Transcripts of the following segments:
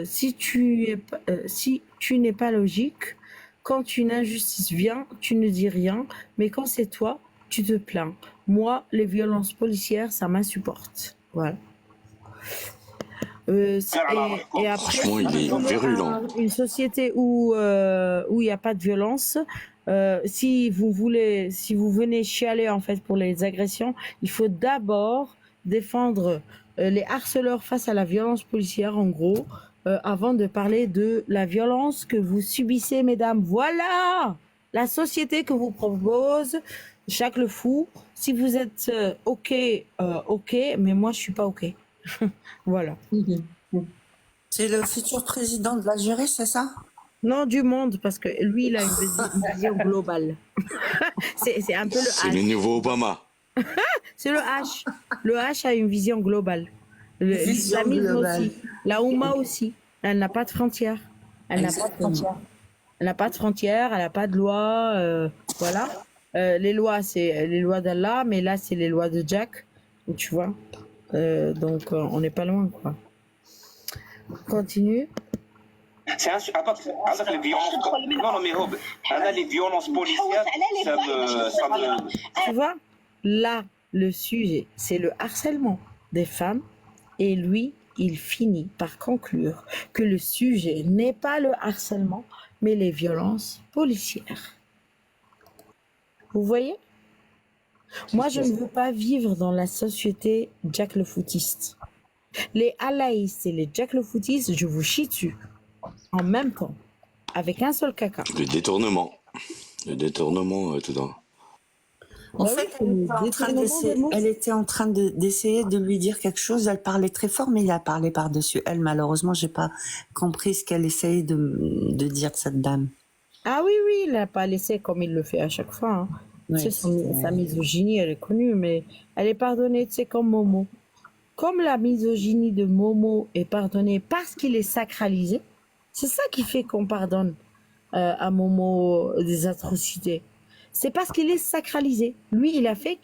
si tu n'es pas logique, quand une injustice vient, tu ne dis rien, mais quand c'est toi, tu te plains. Moi, les violences policières, ça m'insupporte. Voilà. Et après, Franchement, si il est vous voulez virulent. une société où il n'y a pas de violence, si vous venez chialer en fait pour les agressions, il faut d'abord défendre les harceleurs face à la violence policière, en gros, avant de parler de la violence que vous subissez, mesdames. Voilà la société que vous propose Jacques Le Fou. Si vous êtes ok, ok, mais moi je suis pas ok. Voilà. C'est le futur président de l'Algérie, c'est ça? Non, du monde, parce que lui, il a une vision globale. C'est un peu le C'est le H. nouveau Obama. C'est le H. Le H a une vision globale. Vision L'islamisme globale. aussi. La Oumma aussi. Elle n'a pas de frontières. Elle n'a pas de frontières. Elle n'a pas de frontières, elle n'a pas de loi. Voilà. Les lois, c'est les lois d'Allah, mais là, c'est les lois de Jack. Tu vois. Donc, on n'est pas loin, quoi. Continue. C'est عندك les violences. Non, mais Hob, les violences policières, ça me... Tu vois, là, le sujet, c'est le harcèlement des femmes. Et lui, il finit par conclure que le sujet n'est pas le harcèlement, mais les violences policières. Vous voyez? Moi, je ne veux pas vivre dans la société Jack le footiste. Les alaïstes et les Jack le footiste, je vous chie dessus. En même temps. Avec un seul caca. Le détournement. Le détournement, tout dans. En fait, elle était en train d'essayer de lui dire quelque chose. Elle parlait très fort, mais il a parlé par-dessus elle. Malheureusement, j'ai pas compris ce qu'elle essayait de dire, cette dame. Ah oui, il n'a pas laissé comme il le fait à chaque fois. Hein. Oui, sa misogynie, elle est connue, mais elle est pardonnée, tu sais, comme Momo. Comme la misogynie de Momo est pardonnée parce qu'il est sacralisé, c'est ça qui fait qu'on pardonne à Momo des atrocités. C'est parce qu'il est sacralisé. Lui, il a fait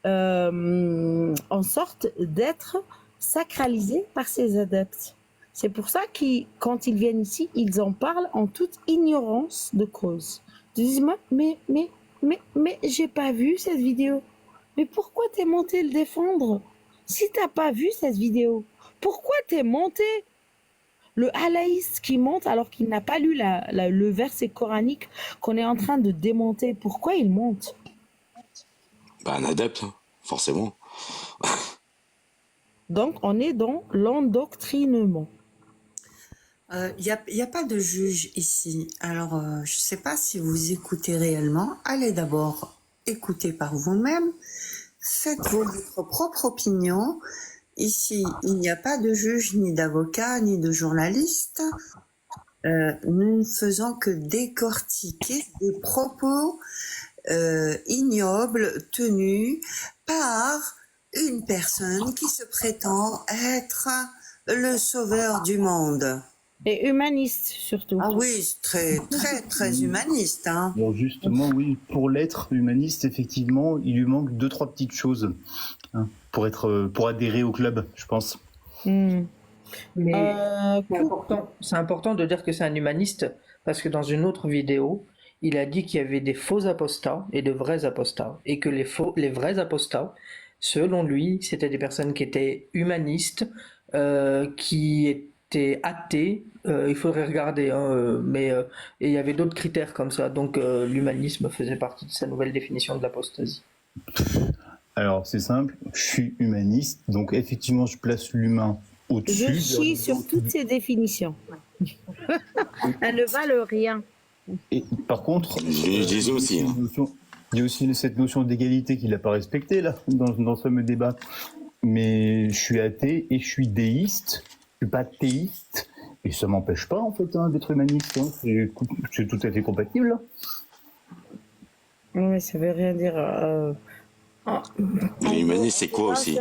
en sorte d'être sacralisé par ses adeptes. C'est pour ça que quand ils viennent ici, ils en parlent en toute ignorance de cause. Ils disent mais j'ai pas vu cette vidéo. Mais pourquoi t'es monté le défendre? Si t'as pas vu cette vidéo, pourquoi t'es monté? Le halaïste qui monte alors qu'il n'a pas lu le verset coranique qu'on est en train de démonter, pourquoi il monte? Bah, un adepte, hein, forcément. Donc, on est dans l'endoctrinement. Il y a pas de juge ici. Alors, je sais pas si vous écoutez réellement. Allez d'abord écouter par vous-même. Faites votre propre opinion. Ici, il n'y a pas de juge, ni d'avocat, ni de journaliste. Nous ne faisons que décortiquer des propos ignobles tenus par une personne qui se prétend être le sauveur du monde. Et humaniste, surtout. Ah oui, très humaniste. Hein. Bon, justement, oui, pour l'être humaniste, effectivement, il lui manque 2-3 petites choses hein, pour adhérer au club, je pense. Mais c'est important de dire que c'est un humaniste, parce que dans une autre vidéo, il a dit qu'il y avait des faux apostats et de vrais apostats, et que les vrais apostats, selon lui, c'était des personnes qui étaient humanistes, qui étaient athées. Il faudrait regarder, hein, mais et il y avait d'autres critères comme ça. Donc l'humanisme faisait partie de sa nouvelle définition de l'apostasie. Alors c'est simple, je suis humaniste, donc effectivement je place l'humain au-dessus. Je chie sur toutes ces définitions. Elles ne valent rien. Et par contre, Je disais aussi. Hein. il y a aussi cette notion d'égalité qu'il n'a pas respectée là dans ce fameux débat. Mais je suis athée et je suis déiste, je suis pas théiste. Et ça m'empêche pas, en fait, hein, d'être humaniste. Hein. C'est tout à fait compatible. Oui, ça veut rien dire. Mais humaniste, c'est quoi aussi?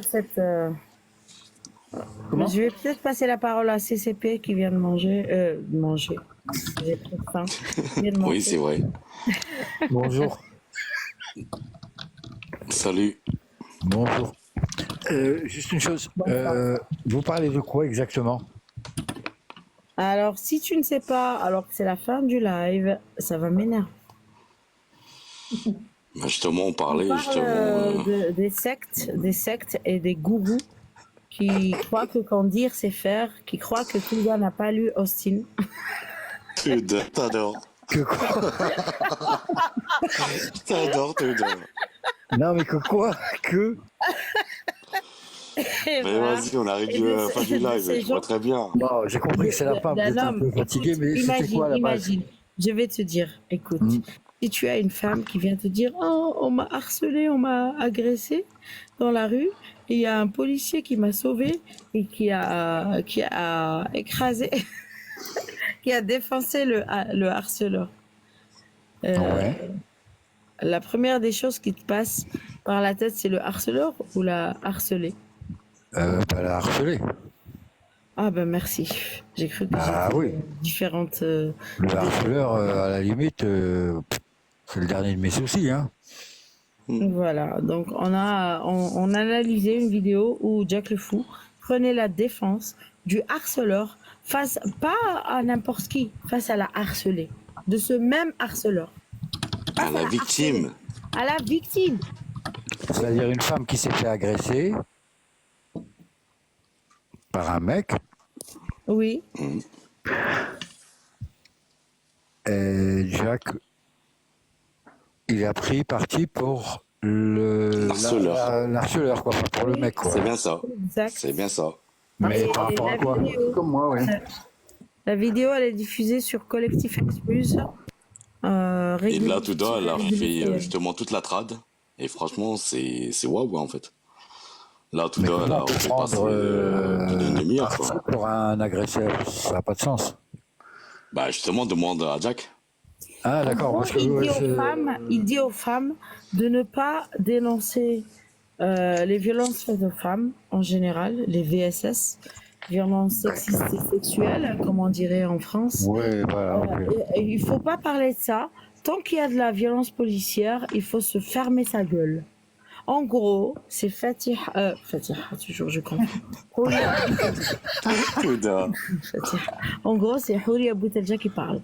Je vais peut-être passer la parole à CCP qui vient de manger. J'ai trop faim. Oui, c'est vrai. Bonjour. Salut. Bonjour. Juste une chose. Bonsoir. Vous parlez de quoi exactement? Alors, si tu ne sais pas, alors que c'est la fin du live, ça va m'énerver. Bah, justement, on On parlait parle justement. des sectes et des gourous qui croient que quand dire c'est faire, qui croient que Touga n'a pas lu Austin. T'adores. Que quoi? T'adores. Non, mais que quoi? Que? Et Mais voilà. vas-y, on arrive Et à de la fin ces- du de live, ces je vois gens- très bien. Bon, j'ai compris que c'est la femme, vous êtes un peu fatigué, Écoute, mais c'était quoi la base? imagine, je vais te dire, écoute, si tu as une femme qui vient te dire, oh, on m'a harcelé, on m'a agressé dans la rue, et il y a un policier qui m'a sauvé et qui a écrasé, qui a défoncé le harceleur. Ouais. La première des choses qui te passe par la tête, c'est le harceleur ou la harcelée? Bah, la harcelée. Ah ben merci. J'ai cru que Ah j'étais oui. différentes. Le harceleur, à la limite, c'est le dernier de mes soucis, hein. Voilà, donc on a analysé une vidéo où Jack le Fou prenait la défense du harceleur face, pas à n'importe qui, face à la harcelée, de ce même harceleur. À la victime. À la victime. C'est-à-dire une femme qui s'est fait agresser par un mec, Oui, et Jack, il a pris parti pour l'harceleur, quoi, pas pour le mec, quoi. C'est bien ça. exact. C'est bien ça. Mais Et par rapport la à quoi? vidéo- Comme moi, ouais. La vidéo, elle est diffusée sur Collectif Expulse. Et là, régulièrement Touda, elle a sur fait LGBTL. justement toute la trade. Et franchement, c'est waouh, en fait. Là, Mais Touda, elle comment a on peut fait prendre passer plus d'une demi-heure, ça quoi. pour un agresseur? Ça n'a pas de sens. Bah, justement, demande à Jack. Ah, En d'accord. gros, Parce que, il dit aux femmes de ne pas dénoncer les violences faites aux femmes en général, les VSS, violences sexistes et sexuelles, comme on dirait en France. ouais, voilà. ok. Et il faut pas parler de ça. Tant qu'il y a de la violence policière, il faut se fermer sa gueule. En gros, c'est Fatiha, toujours je comprends. Touda. En gros, c'est Houria Boutelja qui parle.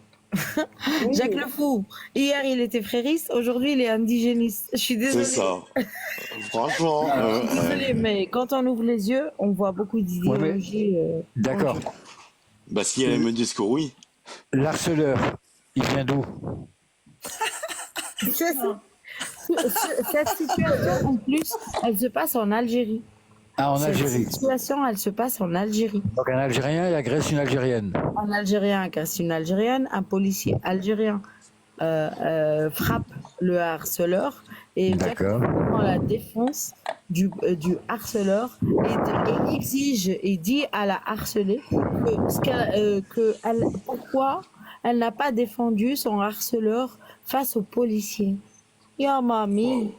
Jacques le Fou, hier il était frériste, aujourd'hui il est indigéniste. Je suis désolée. C'est ça. Franchement. Je suis désolée, mais quand on ouvre les yeux, on voit beaucoup d'idéologie. D'accord. Bah, si elle me dit que oui. L'harceleur, il vient d'où? Cette situation, en plus, elle se passe en Algérie. Ah, en Cette Algérie. situation, elle se passe en Algérie. Donc un Algérien, il agresse une Algérienne. Un Algérien agresse une Algérienne, un policier algérien frappe le harceleur et Jack D'accord. prend la défense du harceleur et exige et dit à la harcelée pourquoi elle n'a pas défendu son harceleur face au policier. Ya mamie.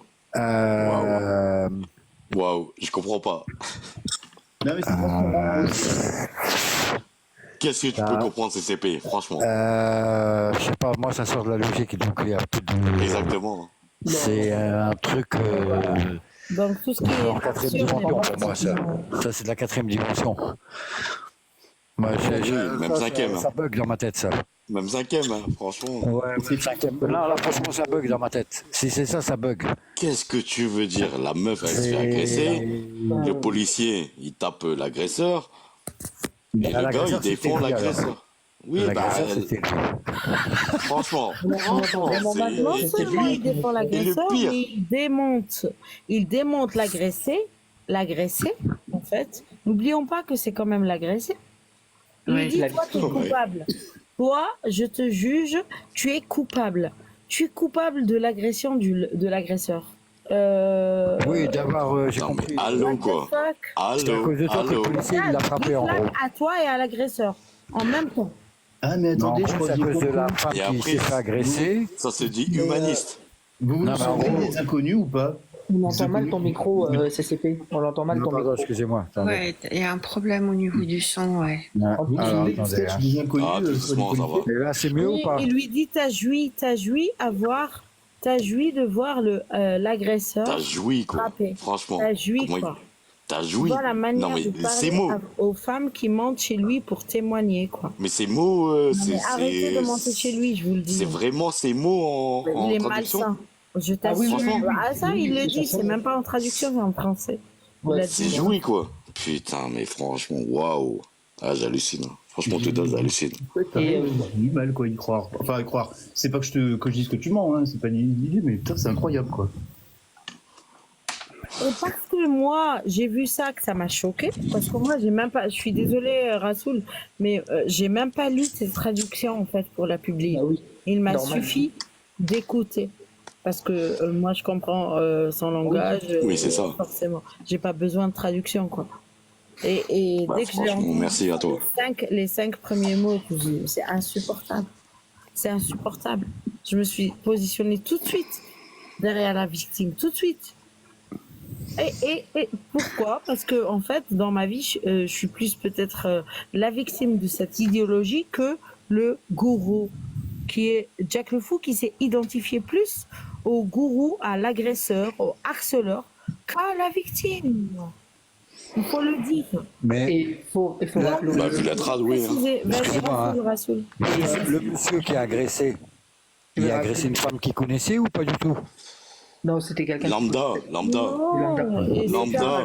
Waouh, je comprends pas. Non, mais c'est pas Qu'est-ce que tu peux comprendre CCP, franchement. Je sais pas, moi ça sort de la logique, donc il y a tout de... Exactement. C'est un truc Donc tout ce qui est en quatrième dimension pour moi, ça. Ça c'est de la quatrième dimension. Moi, même cinquième. Ça bug dans ma tête, ça. Même cinquième, hein, franchement. Ouais, même cinquième. Non, là, franchement, ça bug dans ma tête. Si c'est ça, ça bug. Qu'est-ce que tu veux dire? La meuf, elle se fait agresser. Le policier, il tape l'agresseur. Et le gars, il défend l'agresseur. Oui, bah, L'agresseur, c'était lui. franchement, Non, seulement il défend l'agresseur, pire. mais il démonte l'agressé, en fait. N'oublions pas que c'est quand même l'agressé. Il lui Oui, dit, la toi, tu es victime. coupable. Toi, je te juge, tu es coupable. Tu es coupable de l'agression de l'agresseur. Oui, d'abord, j'ai Non, mais compris. allô, What the quoi. fuck? C'est à Allô, cause de toi que le allô. policier, il l'a frappé, en gros. À toi et à l'agresseur, en même temps. Ah, mais Non, en attendez, je gros, crois c'est que à j'ai cause de la compris. femme Et qui après, s'est fait agresser. Ça se dit humaniste. Vous vous Non, mais en sentez gros- des inconnus ou pas? On entend mal ton micro, CCP. On l'entend mal Non, ton pardon, micro. excusez-moi. Attendez. Ouais, il y a un problème au niveau du son, ouais. Non, Vous vous alors, sentez des attendez, sketchs hein. des inconnus Ah, sur les doucement, ça va. policiers? Et là, c'est mieux ou pas? Il lui dit, t'as joui de voir l'agresseur T'as joui, quoi. frappé. Franchement. T'as joui, Comment quoi. T'as Tu joui. vois la Non, manière mais de ces parler mots, aux femmes qui mentent chez lui pour témoigner, quoi. mais ces mots, Non, mais arrêtez de mentir chez lui, je vous le dis. c'est vraiment ces mots Il en est traduction? malsain. Je Ah oui, oui, t'assure. Franchement, oui, Ah, ça, oui, il le oui, dit, ça, c'est même pas en traduction, c'est en français. Il Ouais, a c'est dit. joui, quoi. Putain, mais franchement, waouh. Ah, j'hallucine. Franchement, tout ça, j'hallucine. Ouais, t'as Et, du mal, quoi, y croire. Enfin, y croire. C'est pas que je dise que tu mens, hein, c'est pas l'idée, mais putain, c'est incroyable, quoi. Et parce que moi, j'ai vu ça, que ça m'a choqué, parce que moi, j'ai même pas, je suis désolée, Rassoul, mais j'ai même pas lu cette traduction, en fait, pour la publier. Ah oui, Il m'a normal. suffi d'écouter. Parce que moi, je comprends son langage, Oui, c'est ça. forcément. J'ai pas besoin de traduction, quoi. Et Bah, dès que je l'ai franchement, entendu, merci à toi. les cinq premiers mots, c'est insupportable. C'est insupportable. Je me suis positionnée tout de suite derrière la victime, tout de suite. Et pourquoi? Parce que en fait, dans ma vie, je suis plus peut-être la victime de cette idéologie que le gourou, qui est Jack le Fou, qui s'est identifié plus au gourou, à l'agresseur, au harceleur, qu'à la victime. Il faut le dire. Mais Et il faut rappeler Bah, vu la trad, oui. Hein. Préciser. Vas-y, Excusez-moi, Rassoul. le monsieur qui a agressé, il a agressé une femme qu'il connaissait ou pas du tout? non, c'était quelqu'un. Lambda. Non, et c'était Lambda.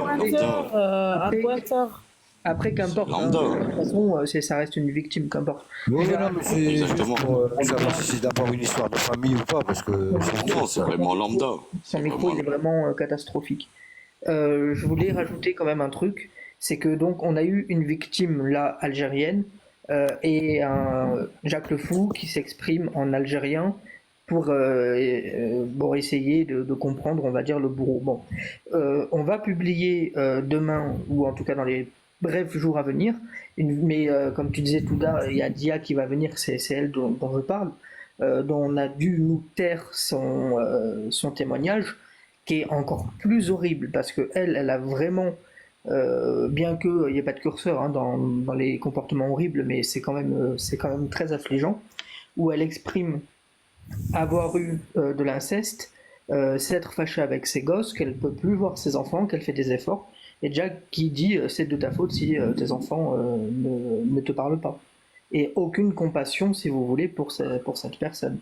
un pointeur. Après, qu'importe. hein, Lambda. de toute façon, ça reste une victime, qu'importe. Oui, non, mais c'est juste Exactement. pour savoir si c'est d'abord une histoire de famille ou pas, parce que Non, c'est vraiment lambda. Son micro, il est vraiment catastrophique. Je voulais rajouter quand même un truc, c'est que donc on a eu une victime là algérienne et un Jacques le Fou qui s'exprime en algérien pour essayer de comprendre, on va dire, le bourreau. Bon, on va publier demain ou en tout cas dans les brefs jours à venir, mais comme tu disais tout à l'heure, il y a Dia qui va venir, c'est elle dont je parle, dont on a dû nous taire son témoignage, qui est encore plus horrible parce que elle a vraiment, bien qu'il n'y ait pas de curseur hein, dans les comportements horribles, mais c'est quand même très affligeant, où elle exprime avoir eu de l'inceste, s'être fâchée avec ses gosses, qu'elle ne peut plus voir ses enfants, qu'elle fait des efforts, et Jack qui dit c'est de ta faute si tes enfants ne te parlent pas. Et aucune compassion, si vous voulez, pour cette personne.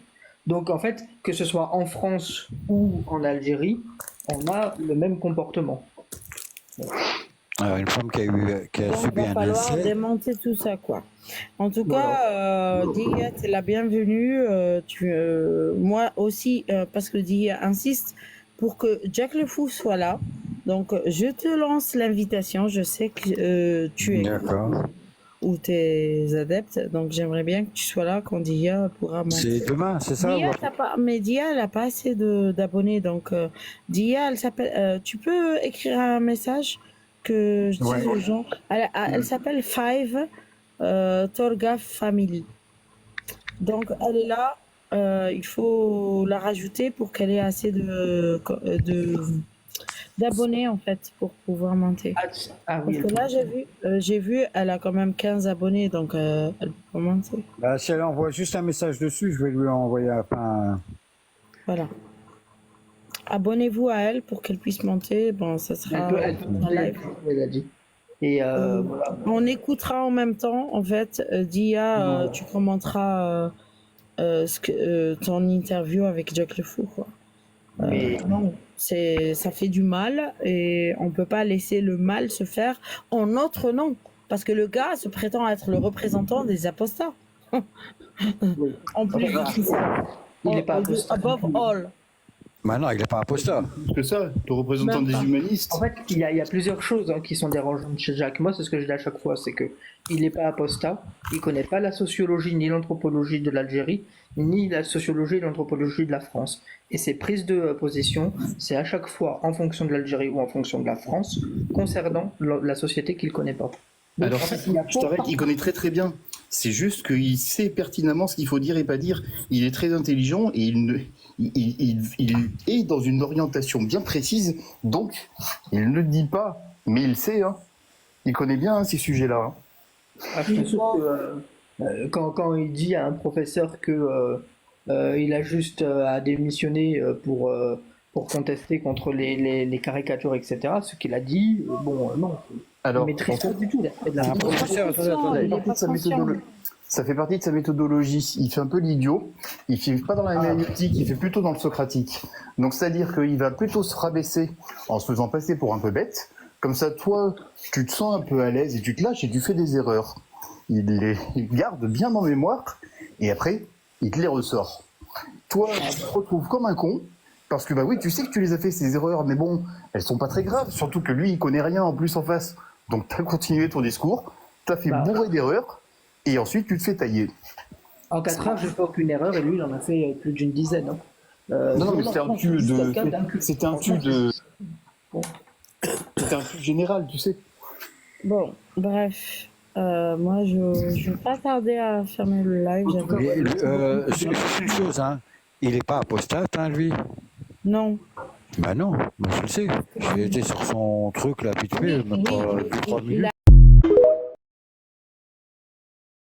Donc en fait, que ce soit en France ou en Algérie, on a le même comportement. Alors, une femme qui a Donc, subi il va un falloir inceste. démonter tout ça, quoi. En tout Voilà. cas, Dia, t'es la bienvenue. Moi aussi, parce que Dia insiste pour que Jack le Fou soit là. Donc, je te lance l'invitation. Je sais que tu es D'accord. ou tes adeptes. Donc, j'aimerais bien que tu sois là quand Dia pourra monter. C'est demain, c'est ça? Dia, mais Dia, elle n'a pas assez d'abonnés. Donc, Dia, elle s'appelle. Tu peux écrire un message que je dise aux gens. Elle s'appelle Five Torga Family. Donc, elle est là. Il faut la rajouter pour qu'elle ait assez d'abonnés en fait pour pouvoir monter. Ah oui, Parce que là, j'ai vu, elle a quand même 15 abonnés, donc elle peut monter. Bah, si elle envoie juste un message dessus, je vais lui envoyer un... Voilà. Abonnez-vous à elle pour qu'elle puisse monter. Bon, ça sera en live. Elle a dit. Et voilà. On écoutera en même temps, en fait. Dia, tu commenteras ton interview avec Jack le Fou, quoi. Mais Non, ça fait du mal et on peut pas laisser le mal se faire en notre nom. Parce que le gars se prétend être le représentant des apostats. En plus, il n'est pas above all. Bah non, il n'est pas apostat. Plus que ça, le représentant Même des pas. humanistes. En fait, il y a plusieurs choses hein, qui sont dérangeantes chez Jacques. Moi, c'est ce que je dis à chaque fois, c'est que il n'est pas apostat, il connaît pas la sociologie ni l'anthropologie de l'Algérie, ni la sociologie et l'anthropologie de la France. Et ses prises de position, c'est à chaque fois en fonction de l'Algérie ou en fonction de la France, concernant la société qu'il connaît pas. Donc, Alors, en fait, il y a je t'arrête, il connaît très très bien. C'est juste qu'il sait pertinemment ce qu'il faut dire et pas dire. Il est très intelligent et il est dans une orientation bien précise, donc il ne le dit pas, mais il sait. Hein. Il connaît bien hein, ces sujets-là. Hein. je suis sûr que quand il dit à un professeur que il a juste à démissionner pour contester contre les caricatures, etc. Ce qu'il a dit, non. Alors, il maîtrise pas du tout. Ça fait partie de sa méthodologie. Il fait un peu l'idiot. Il fait pas dans la herméneutique, il fait plutôt dans le socratique. Donc, c'est-à-dire qu'il va plutôt se rabaisser en se faisant passer pour un peu bête. Comme ça, toi, tu te sens un peu à l'aise et tu te lâches et tu fais des erreurs. Il les garde bien en mémoire et après, il te les ressort. Toi, tu te retrouves comme un con parce que, bah oui, tu sais que tu les as fait, ces erreurs, mais bon, elles sont pas très graves. Surtout que lui, il connaît rien en plus en face. Donc, tu as continué ton discours, tu as fait bourrer d'erreurs. Et ensuite, tu te fais tailler. En 4 heures, j'ai fait aucune erreur et lui, il en a fait plus d'une dizaine. Hein. Non, mais c'était un tue de. C'était un tue de. C'était un tue général, tu sais. Bon, bref. Moi, je vais pas tarder à fermer le live. C'est une chose, hein. Il n'est pas apostate, hein, lui. Non. Bah non, moi je le sais. J'ai été sur son truc là, vite fait, même pas 2-3 minutes.